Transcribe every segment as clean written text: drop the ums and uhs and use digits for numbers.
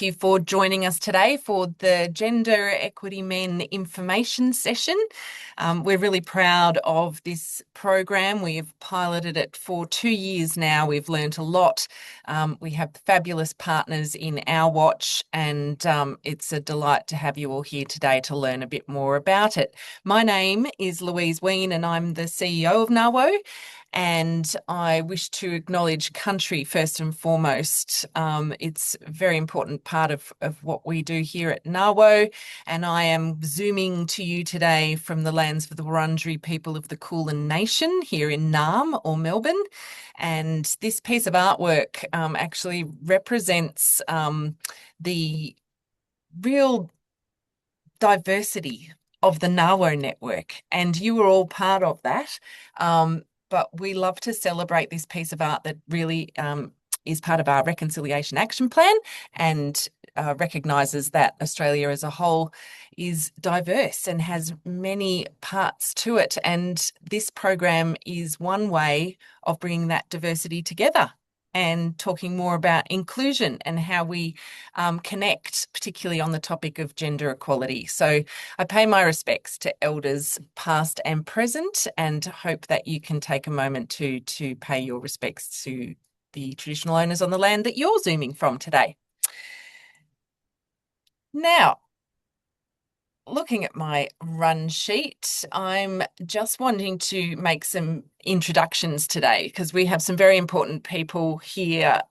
you for joining us today for the Gender Equity Men information session. We're really proud of this program. We've piloted it for 2 years now. We've learned a lot. We have fabulous partners in our watch, and it's a delight to have you all here today to learn a bit more about it. My name is Louise Ween, and I'm the CEO of NAWO. And I wish to acknowledge country first and foremost. It's a very important part of what we do here at NAWO. And I am zooming to you today from the lands of the Wurundjeri people of the Kulin Nation here in Naarm or Melbourne. And this piece of artwork actually represents the real diversity of the NAWO network. And you were all part of that. But we love to celebrate this piece of art that really is part of our Reconciliation Action Plan and recognises that Australia as a whole is diverse and has many parts to it. And this program is one way of bringing that diversity together and talking more about inclusion and how we connect, particularly on the topic of gender equality. So I pay my respects to elders past and present, and hope that you can take a moment to pay your respects to the traditional owners on the land that you're zooming from today. Now, looking at my run sheet, I'm just wanting to make some introductions today because we have some very important people here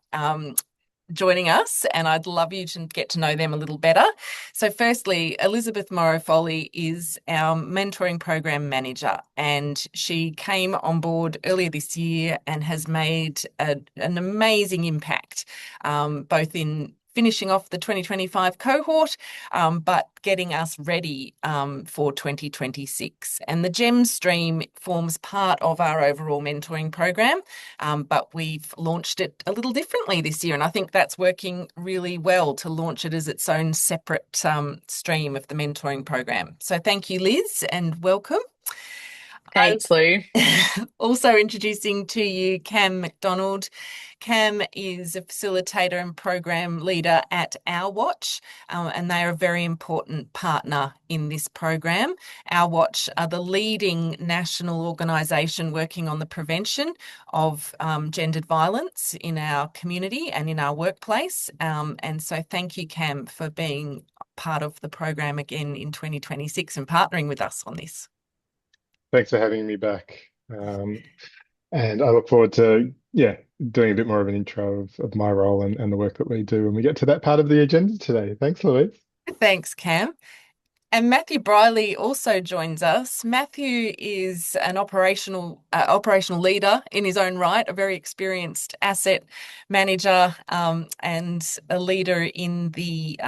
joining us, and I'd love you to get to know them a little better. So firstly, Elizabeth Morrow-Foley is our mentoring program manager, and she came on board earlier this year and has made an amazing impact, both in finishing off the 2025 cohort, but getting us ready for 2026. And the GEM stream forms part of our overall mentoring program, but we've launched it a little differently this year. And I think that's working really well to launch it as its own separate stream of the mentoring program. So thank you, Liz, and welcome. Thanks, Lou. Also introducing to you Cam McDonald. Cam is a facilitator and program leader at Our Watch, and they are a very important partner in this program. Our Watch are the leading national organisation working on the prevention of gendered violence in our community and in our workplace. And so thank you, Cam, for being part of the program again in 2026 and partnering with us on this. Thanks for having me back. And I look forward to, doing a bit more of an intro of my role and the work that we do when we get to that part of the agenda today. Thanks, Louise. Thanks, Cam. And Matthew Briley also joins us. Matthew is an operational leader in his own right, a very experienced asset manager and a leader in the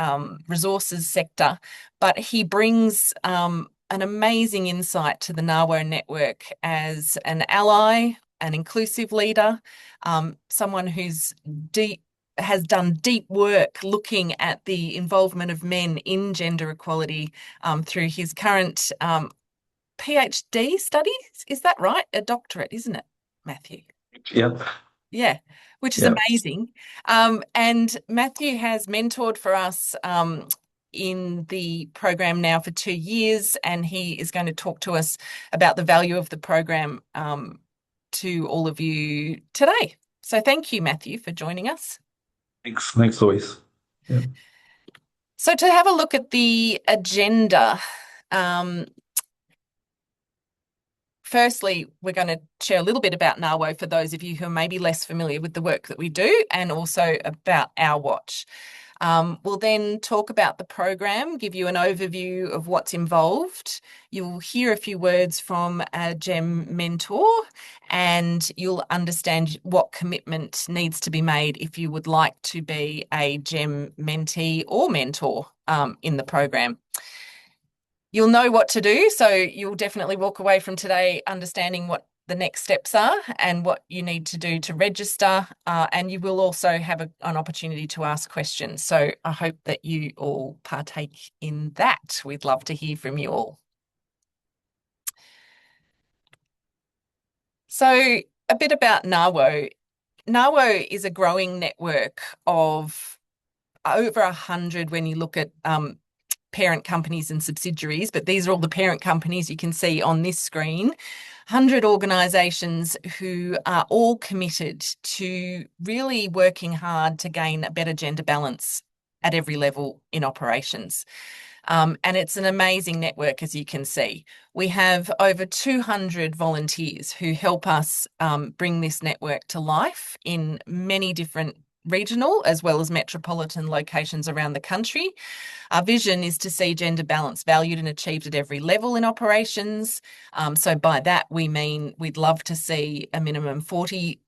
resources sector. But he brings an amazing insight to the NAWO network as an ally, an inclusive leader, someone who's has done deep work looking at the involvement of men in gender equality through his current PhD studies. Is that right? A doctorate, isn't it, Matthew? Yep. Yeah, which is Yep. amazing. And Matthew has mentored for us in the program now for 2 years, and he is going to talk to us about the value of the program to all of you today. So thank you, Matthew, for joining us. Thanks, Louise. Yeah. So to have a look at the agenda, firstly, we're going to share a little bit about NAWO for those of you who are maybe less familiar with the work that we do, and also about Our Watch. We'll then talk about the program, give you an overview of what's involved. You'll hear a few words from a GEM mentor, and you'll understand what commitment needs to be made if you would like to be a GEM mentee or mentor in the program. You'll know what to do, so you'll definitely walk away from today understanding what the next steps are and what you need to do to register, and you will also have an opportunity to ask questions. So I hope that you all partake in that. We'd love to hear from you all. So a bit about NAWO. NAWO is a growing network of over 100 when you look at parent companies and subsidiaries, but these are all the parent companies you can see on this screen. 100 organisations who are all committed to really working hard to gain a better gender balance at every level in operations. And it's an amazing network, as you can see. We have over 200 volunteers who help us bring this network to life in many different regional as well as metropolitan locations around the country. Our vision is to see gender balance valued and achieved at every level in operations. So by that, we mean we'd love to see a minimum 40%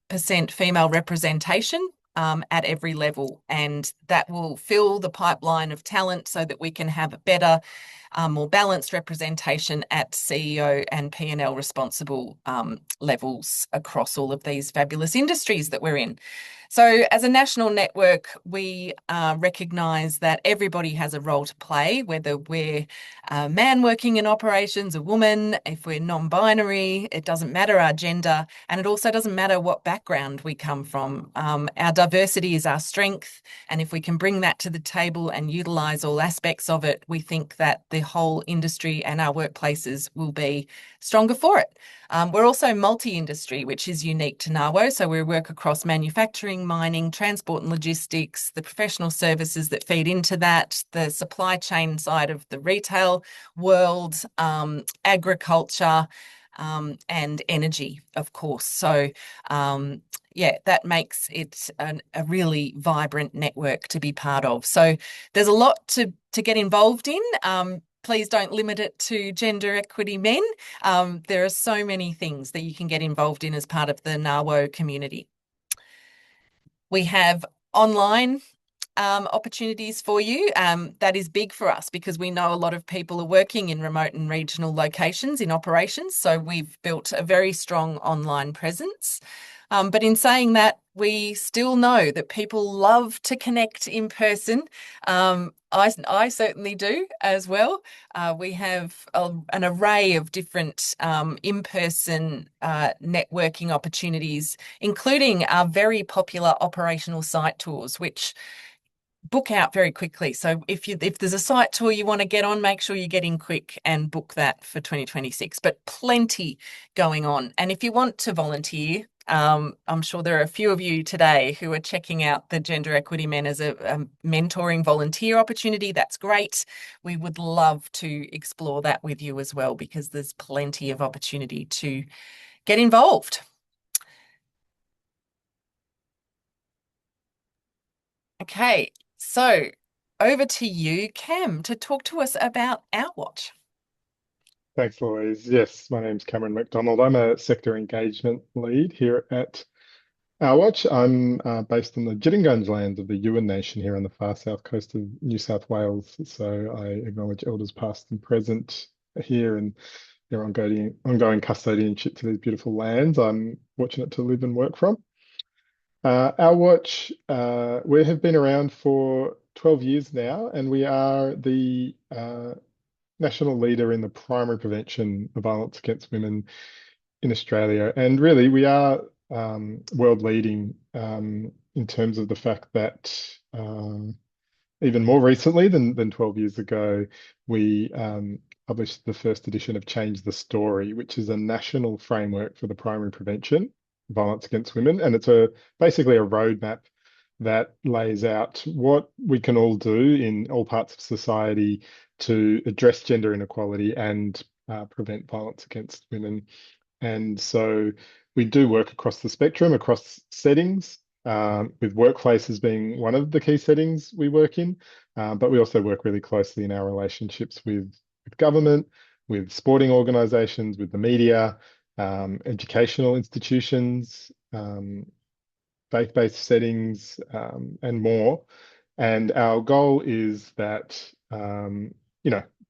female representation at every level, and that will fill the pipeline of talent so that we can have a better, more balanced representation at CEO and P&L responsible levels across all of these fabulous industries that we're in. So as a national network, we recognise that everybody has a role to play, whether we're a man working in operations, a woman, if we're non-binary, it doesn't matter our gender, and it also doesn't matter what background we come from. Our diversity is our strength, and if we can bring that to the table and utilise all aspects of it, we think that the whole industry and our workplaces will be stronger for it. We're also multi-industry, which is unique to NAWO. So we work across manufacturing, mining, transport and logistics, the professional services that feed into that, the supply chain side of the retail world, agriculture, and energy, of course. So yeah, that makes it a really vibrant network to be part of. So there's a lot to get involved in. Please don't limit it to gender equity men. There are so many things that you can get involved in as part of the NAWO community. We have online opportunities for you. That is big for us because we know a lot of people are working in remote and regional locations in operations. So we've built a very strong online presence. But in saying that, we still know that people love to connect in person. I certainly do as well. We have an array of different in-person networking opportunities, including our very popular operational site tours, which book out very quickly. So if there's a site tour you want to get on, make sure you get in quick and book that for 2026. But plenty going on. And if you want to volunteer, I'm sure there are a few of you today who are checking out the Gender Equity Men as a mentoring volunteer opportunity. That's great. We would love to explore that with you as well because there's plenty of opportunity to get involved. Okay, so over to you, Cam, to talk to us about Outwatch. Thanks, Louise. Yes, my name's Cameron McDonald. I'm a sector engagement lead here at Outwatch. I'm based on the Jittingunge lands of the Yuin Nation here on the far south coast of New South Wales. So I acknowledge elders past and present here and their ongoing custodianship to these beautiful lands I'm fortunate to live and work from. Outwatch, we have been around for 12 years now, and we are the national leader in the primary prevention of violence against women in Australia. And really, we are world leading in terms of the fact that even more recently than 12 years ago, we published the first edition of Change the Story, which is a national framework for the primary prevention of violence against women. And it's basically a roadmap that lays out what we can all do in all parts of society to address gender inequality and prevent violence against women. And so we do work across the spectrum, across settings, with workplaces being one of the key settings we work in. But we also work really closely in our relationships with government, with sporting organisations, with the media, educational institutions, faith-based settings, and more. And our goal is that,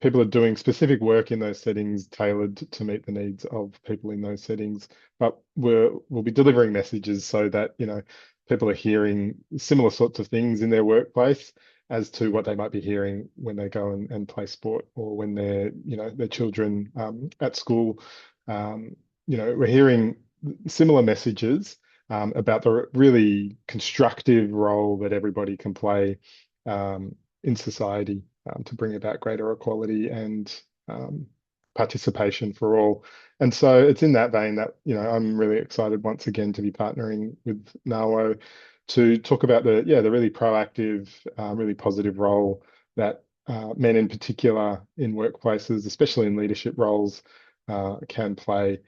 people are doing specific work in those settings tailored to meet the needs of people in those settings. But we'll be delivering messages so that, people are hearing similar sorts of things in their workplace as to what they might be hearing when they go and play sport or when their children at school. We're hearing similar messages about the really constructive role that everybody can play in society to bring about greater equality and participation for all. And so it's in that vein that, I'm really excited once again to be partnering with NAWO to talk about the really proactive, really positive role that men in particular in workplaces, especially in leadership roles, can play.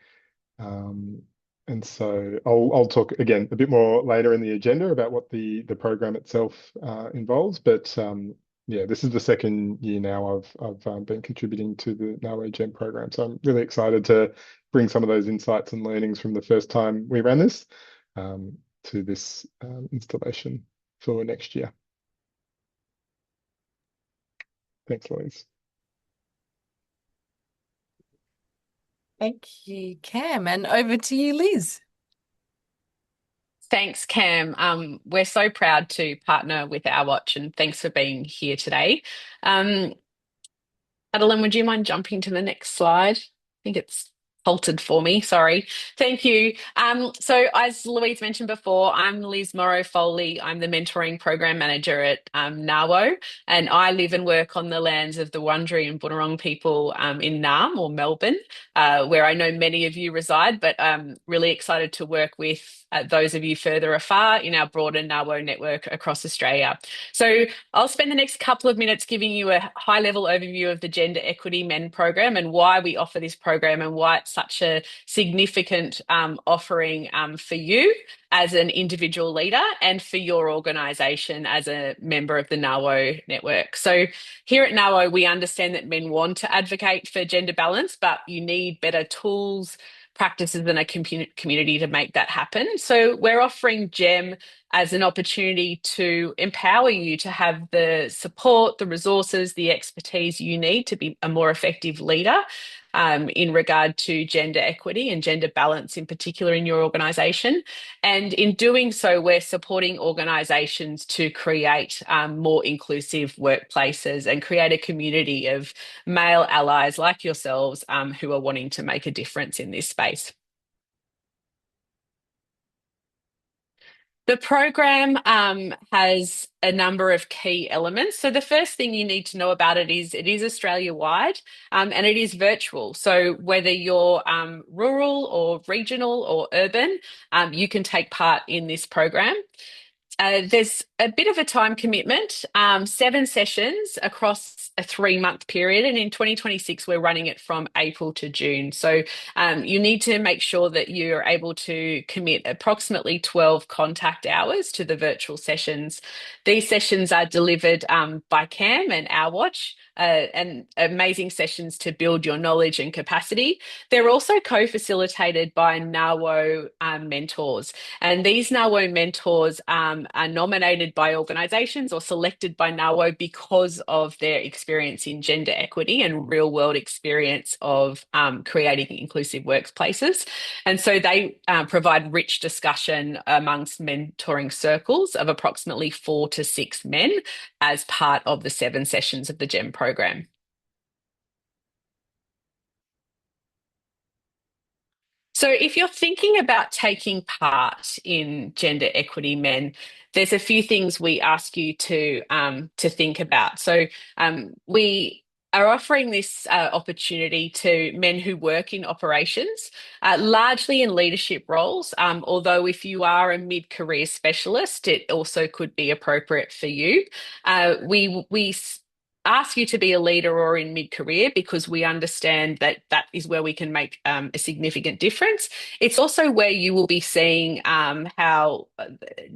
And so I'll talk again a bit more later in the agenda about what the program itself involves. But yeah, this is the second year now I've been contributing to the NAWO Gem program. So I'm really excited to bring some of those insights and learnings from the first time we ran this to this installation for next year. Thanks, Louise. Thank you, Cam. And over to you, Liz. Thanks, Cam. We're so proud to partner with Our Watch, and thanks for being here today. Adeline, would you mind jumping to the next slide? I think it's halted for me. Sorry. Thank you. So as Louise mentioned before, I'm Liz Morrow Foley. I'm the mentoring program manager at NAWO, and I live and work on the lands of the Wurundjeri and Bunurong people in Naarm or Melbourne, where I know many of you reside, but I'm really excited to work with those of you further afar in our broader NAWO network across Australia. So I'll spend the next couple of minutes giving you a high-level overview of the Gender Equity Men program and why we offer this program and why it's such a significant offering for you as an individual leader and for your organisation as a member of the NAWO network. So here at NAWO, we understand that men want to advocate for gender balance, but you need better tools, practices and a community to make that happen. So we're offering GEM as an opportunity to empower you to have the support, the resources, the expertise you need to be a more effective leader in regard to gender equity and gender balance in particular in your organisation. And in doing so, we're supporting organisations to create more inclusive workplaces and create a community of male allies like yourselves who are wanting to make a difference in this space. The program has a number of key elements. So the first thing you need to know about it is Australia-wide and it is virtual. So whether you're rural or regional or urban, you can take part in this program. There's a bit of a time commitment, 7 sessions across a 3-month period. And in 2026, we're running it from April to June. So you need to make sure that you're able to commit approximately 12 contact hours to the virtual sessions. These sessions are delivered by Cam and Our Watch, and amazing sessions to build your knowledge and capacity. They're also co-facilitated by NAWO mentors. And these NAWO mentors are nominated by organisations or selected by NAWO because of their experience in gender equity and real world experience of creating inclusive workplaces. And so they provide rich discussion amongst mentoring circles of approximately 4 to 6 men as part of the 7 sessions of the GEM program. So if you're thinking about taking part in Gender Equity Men, there's a few things we ask you to think about. So we are offering this opportunity to men who work in operations, largely in leadership roles, although if you are a mid-career specialist, it also could be appropriate for you. We ask you to be a leader or in mid-career because we understand that that is where we can make a significant difference. It's also where you will be seeing how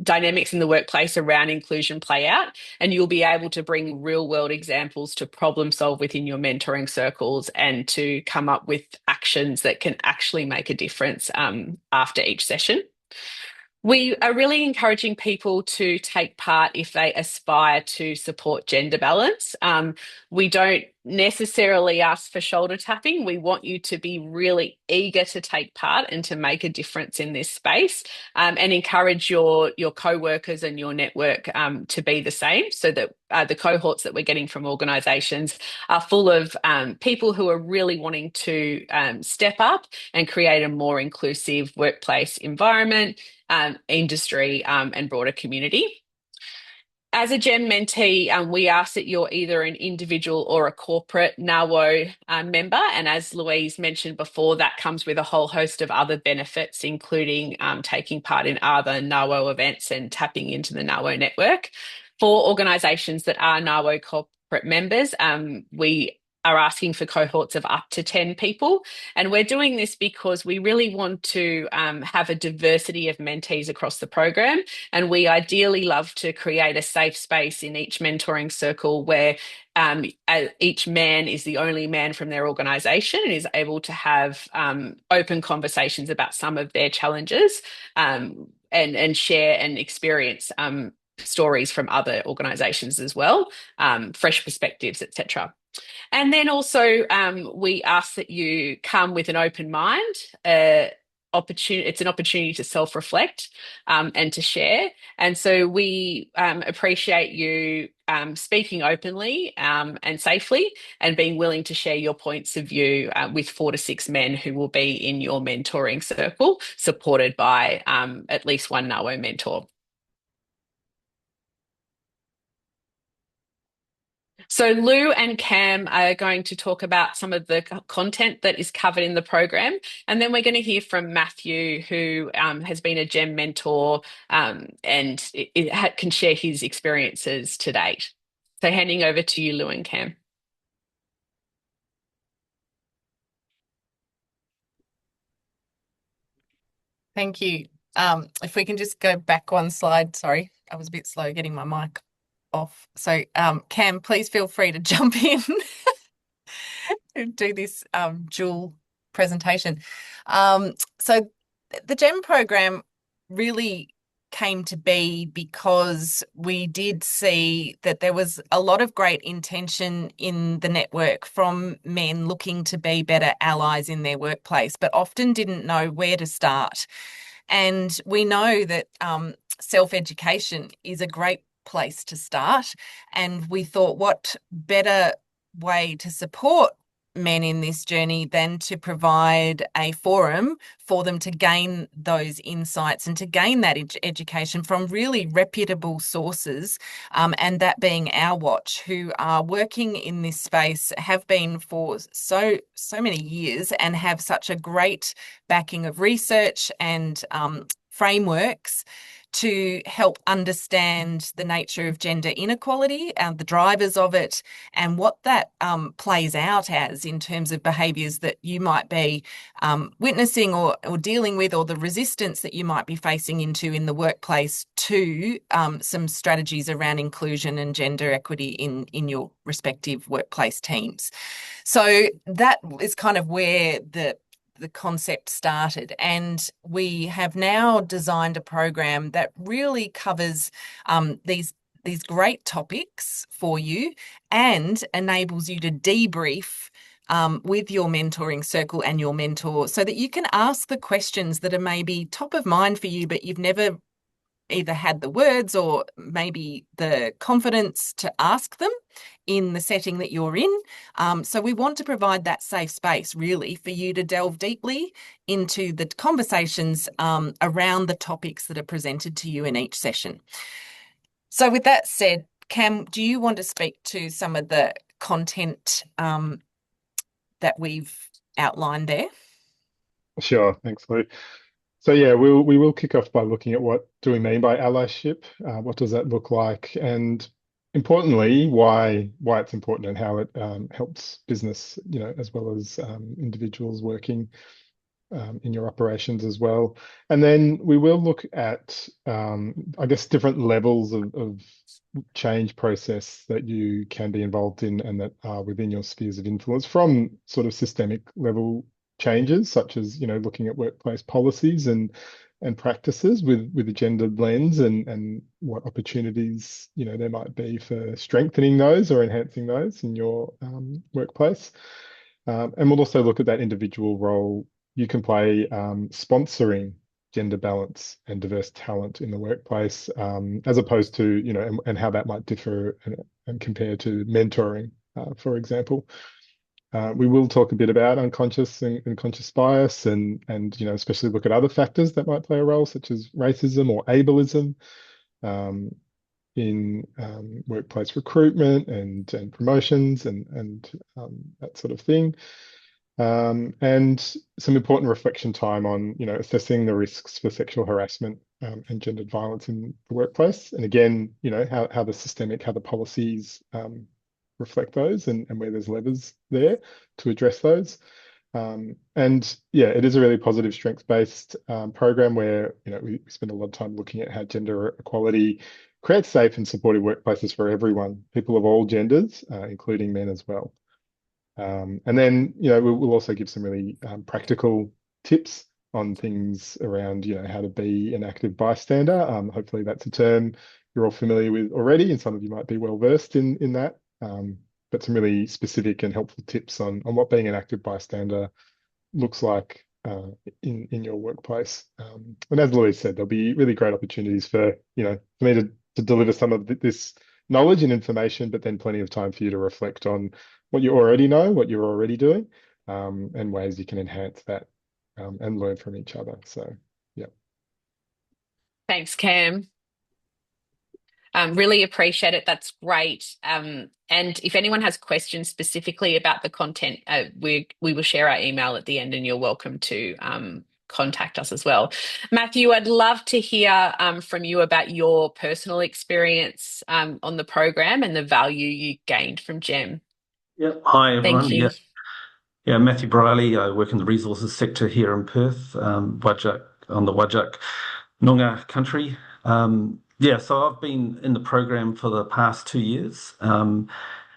dynamics in the workplace around inclusion play out, and you'll be able to bring real-world examples to problem solve within your mentoring circles and to come up with actions that can actually make a difference after each session. We are really encouraging people to take part if they aspire to support gender balance. We don't necessarily ask for shoulder tapping. We want you to be really eager to take part and to make a difference in this space, and encourage your co-workers and your network to be the same, so that the cohorts that we're getting from organisations are full of people who are really wanting to step up and create a more inclusive workplace environment, industry and broader community. As a GEM mentee, we ask that you're either an individual or a corporate NAWO member. And as Louise mentioned before, that comes with a whole host of other benefits, including taking part in other NAWO events and tapping into the NAWO network. For organisations that are NAWO corporate members, we are asking for cohorts of up to 10 people. And we're doing this because we really want to have a diversity of mentees across the program. And we ideally love to create a safe space in each mentoring circle where each man is the only man from their organisation and is able to have open conversations about some of their challenges and share and experience stories from other organisations as well, fresh perspectives, etc. And then also, we ask that you come with an open mind. It's an opportunity to self-reflect and to share. And so we appreciate you speaking openly and safely and being willing to share your points of view with 4 to 6 men who will be in your mentoring circle, supported by at least one NAWO mentor. So Lou and Cam are going to talk about some of the content that is covered in the program. And then we're going to hear from Matthew, who has been a GEM mentor and can share his experiences to date. So handing over to you, Lou and Cam. Thank you. If we can just go back one slide. Sorry, I was a bit slow getting my mic off. So, Cam, please feel free to jump in and do this dual presentation. So the GEM program really came to be because we did see that there was a lot of great intention in the network from men looking to be better allies in their workplace, but often didn't know where to start. And we know that self-education is a great place to start. And we thought, what better way to support men in this journey than to provide a forum for them to gain those insights and to gain that education from really reputable sources, and that being Our Watch, who are working in this space, have been for so many years and have such a great backing of research and frameworks to help understand the nature of gender inequality, the drivers of it, and what that plays out as in terms of behaviours that you might be witnessing or dealing with, or the resistance that you might be facing into in the workplace to some strategies around inclusion and gender equity in your respective workplace teams. So that is kind of where the concept started, and we have now designed a program that really covers these great topics for you and enables you to debrief with your mentoring circle and your mentor, so that you can ask the questions that are maybe top of mind for you, but you've never either had the words or maybe the confidence to ask them in the setting that you're in. So we want to provide that safe space really for you to delve deeply into the conversations around the topics that are presented to you in each session. So with that said, Cam, do you want to speak to some of the content that we've outlined there? Sure, thanks, Lou. So yeah, we will kick off by looking at what do we mean by allyship? What does that look like? And importantly, why it's important and how it helps business, as well as individuals working in your operations as well. And then we will look at, I guess, different levels of change process that you can be involved in and that are within your spheres of influence, from sort of systemic level changes, such as, looking at workplace policies and practices with a gendered lens, and what opportunities, there might be for strengthening those or enhancing those in your workplace. And we'll also look at that individual role you can play sponsoring gender balance and diverse talent in the workplace, as opposed to, and how that might differ and compare to mentoring, for example. We will talk a bit about unconscious and conscious bias, and especially look at other factors that might play a role, such as racism or ableism. in workplace recruitment and promotions and that sort of thing. And some important reflection time on, assessing the risks for sexual harassment and gendered violence in the workplace. And again, how the policies reflect those and where there's levers there to address those. And yeah, it is a really positive strengths-based program where, we spend a lot of time looking at how gender equality creates safe and supportive workplaces for everyone, people of all genders, including men as well. And then, we'll also give some really practical tips on things around, how to be an active bystander. Hopefully that's a term you're all familiar with already, and some of you might be well versed in that. But some really specific and helpful tips on what being an active bystander looks like in your workplace. And as Louise said, there'll be really great opportunities for me to deliver some of this knowledge and information, but then plenty of time for you to reflect on what you already know, what you're already doing, and ways you can enhance that and learn from each other. So, yeah. Thanks, Cam. Really appreciate it. That's great. And if anyone has questions specifically about the content, we will share our email at the end, and you're welcome to contact us as well. Matthew, I'd love to hear from you about your personal experience on the program and the value you gained from GEM. Yeah. Hi, Thank everyone. you. Yeah, Matthew Briley. I work in the resources sector here in Perth, Whadjuk, on the Whadjuk Noongar country. So I've been in the program for the past 2 years, and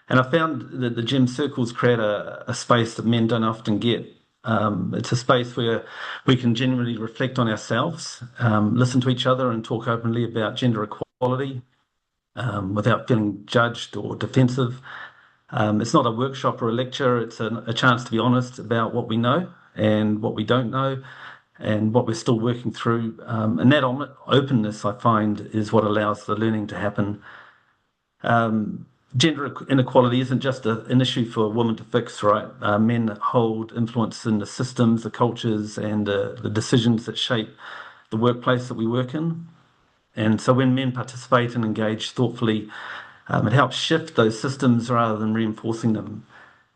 I found that the gym circles create a space that men don't often get. It's a space where we can genuinely reflect on ourselves, listen to each other, and talk openly about gender equality without feeling judged or defensive. It's not a workshop or a lecture, it's a chance to be honest about what we know and what we don't know and what we're still working through. And that openness, I find, is what allows the learning to happen. Gender inequality isn't just an issue for women to fix, right? Men hold influence in the systems, the cultures, and the decisions that shape the workplace that we work in. And so when men participate and engage thoughtfully, it helps shift those systems rather than reinforcing them.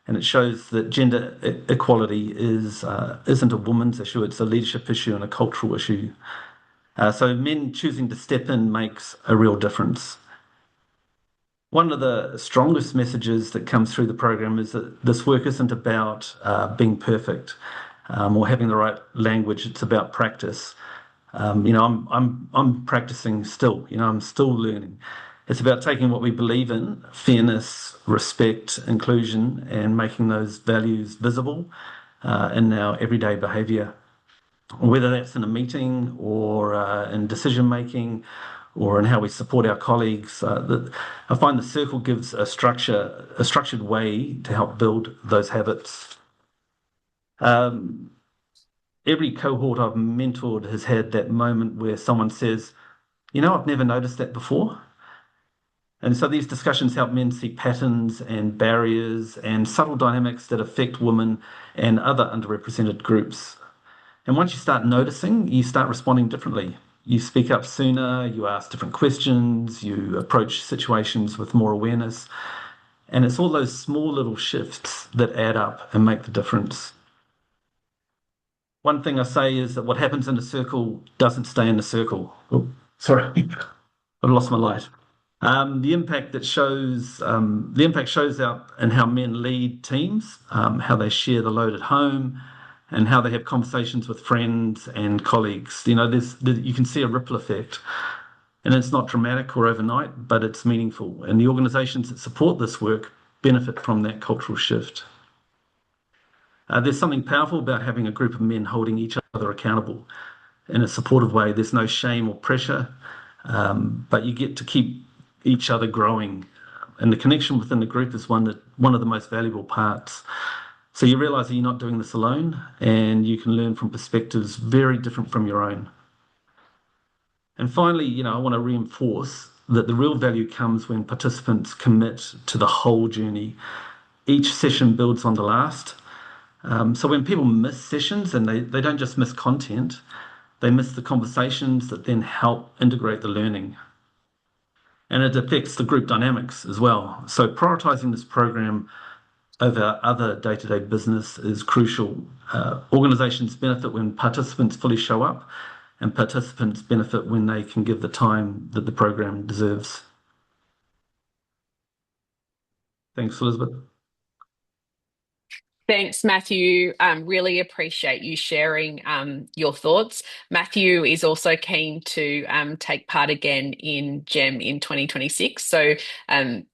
And it shows that gender equality isn't a woman's issue, it's a leadership issue and a cultural issue. So men choosing to step in makes a real difference. One of the strongest messages that comes through the program is that this work isn't about being perfect or having the right language. It's about practice. I'm practicing still. I'm still learning. It's about taking what we believe in, fairness, respect, inclusion, and making those values visible in our everyday behaviour, whether that's in a meeting or in decision making or in how we support our colleagues. I find the circle gives a structured way to help build those habits. Every cohort I've mentored has had that moment where someone says, I've never noticed that before. And so these discussions help men see patterns and barriers and subtle dynamics that affect women and other underrepresented groups. And once you start noticing, you start responding differently. You speak up sooner, you ask different questions, you approach situations with more awareness. And it's all those small little shifts that add up and make the difference. One thing I say is that what happens in a circle doesn't stay in the circle. Oh, sorry, I've lost my light. The impact shows out in how men lead teams, how they share the load at home, and how they have conversations with friends and colleagues. You can see a ripple effect, and it's not dramatic or overnight, but it's meaningful. And the organisations that support this work benefit from that cultural shift. There's something powerful about having a group of men holding each other accountable in a supportive way. There's no shame or pressure, but you get to keep each other growing. And the connection within the group is one of the most valuable parts. So you realise that you're not doing this alone, and you can learn from perspectives very different from your own. And finally, I want to reinforce that the real value comes when participants commit to the whole journey. Each session builds on the last. So when people miss sessions, and they don't just miss content, they miss the conversations that then help integrate the learning. and it affects the group dynamics as well. So prioritizing this program over other day-to-day business is crucial. Organizations benefit when participants fully show up, and participants benefit when they can give the time that the program deserves. Thanks, Elizabeth. Thanks, Matthew. Really appreciate you sharing your thoughts. Matthew is also keen to take part again in GEM in 2026. So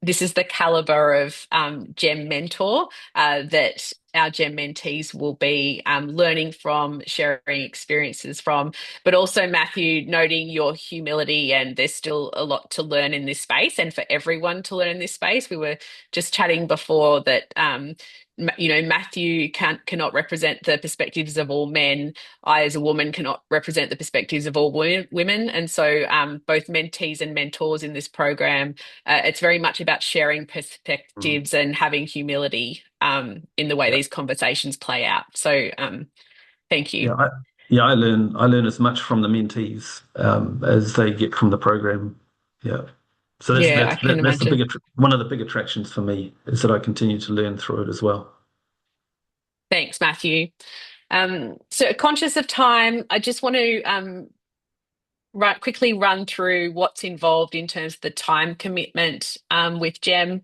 this is the caliber of GEM mentor that our GEM mentees will be learning from, sharing experiences from, but also Matthew noting your humility, and there's still a lot to learn in this space and for everyone to learn in this space. We were just chatting before that Matthew cannot represent the perspectives of all men. I, as a woman, cannot represent the perspectives of all women. And so both mentees and mentors in this program, it's very much about sharing perspectives and having humility in the way Yeah, these conversations play out. So thank you. I learn as much from the mentees as they get from the program. Yeah. So Yeah, I can that's the imagine. one of the big attractions for me is that I continue to learn through it as well. Thanks, Matthew. So conscious of time, I just want to quickly run through what's involved in terms of the time commitment with GEM.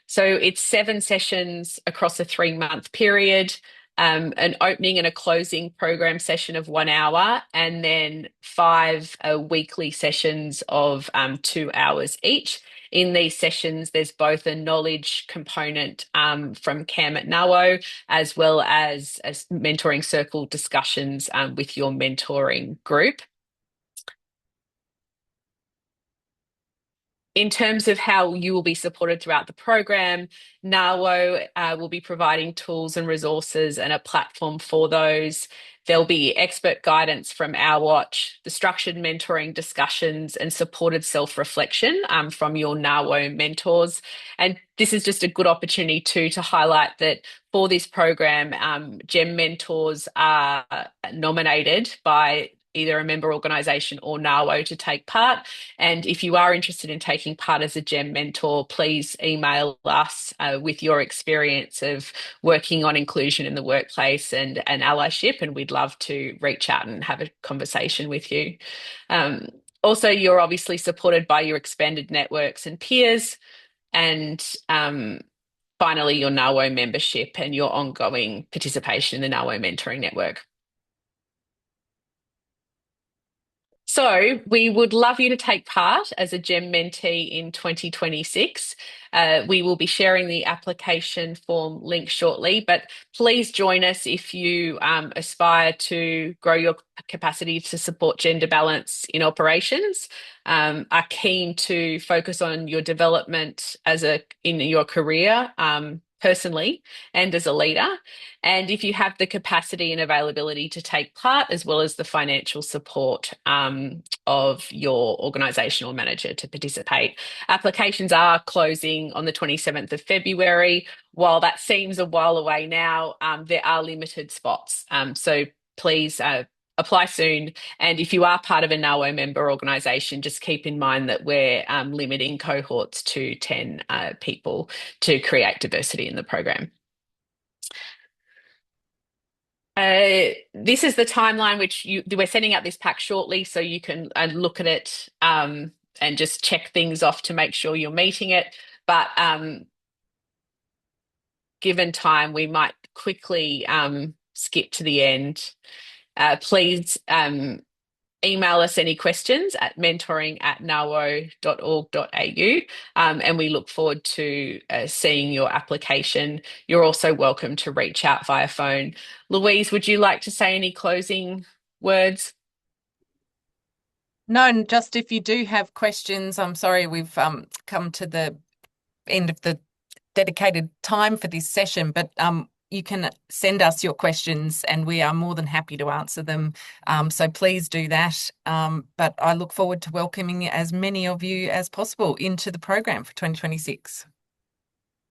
So it's 7 sessions across a 3-month period, an opening and a closing program session of 1 hour, and then 5 weekly sessions of 2 hours each. In these sessions, there's both a knowledge component from CAM at NAWO, as well as mentoring circle discussions with your mentoring group. In terms of how you will be supported throughout the program, NAWO will be providing tools and resources and a platform for those. There'll be expert guidance from our watch, the structured mentoring discussions and supported self-reflection from your NAWO mentors. And this is just a good opportunity too to highlight that for this program, GEM mentors are nominated by either a member organisation or NAWO to take part. And if you are interested in taking part as a GEM mentor, please email us with your experience of working on inclusion in the workplace and allyship, and we'd love to reach out and have a conversation with you. Also, you're obviously supported by your expanded networks and peers, and finally, your NAWO membership and your ongoing participation in the NAWO mentoring network. So we would love you to take part as a GEM mentee in 2026. We will be sharing the application form link shortly, but please join us if you aspire to grow your capacity to support gender balance in operations, are keen to focus on your development in your career, personally and as a leader. And if you have the capacity and availability to take part, as well as the financial support of your organisational manager to participate. Applications are closing on the 27th of February. While that seems a while away now, there are limited spots. So please apply soon. And if you are part of a NAWO member organisation, just keep in mind that we're limiting cohorts to 10 people to create diversity in the program. This is the timeline which we're sending out this pack shortly, so you can look at it and just check things off to make sure you're meeting it. But given time, we might quickly skip to the end. Please email us any questions at mentoring@nawo.org.au, and we look forward to seeing your application. You're also welcome to reach out via phone. Louise, would you like to say any closing words? No, just if you do have questions, I'm sorry we've come to the end of the dedicated time for this session, but you can send us your questions and we are more than happy to answer them. So please do that. But I look forward to welcoming as many of you as possible into the program for 2026.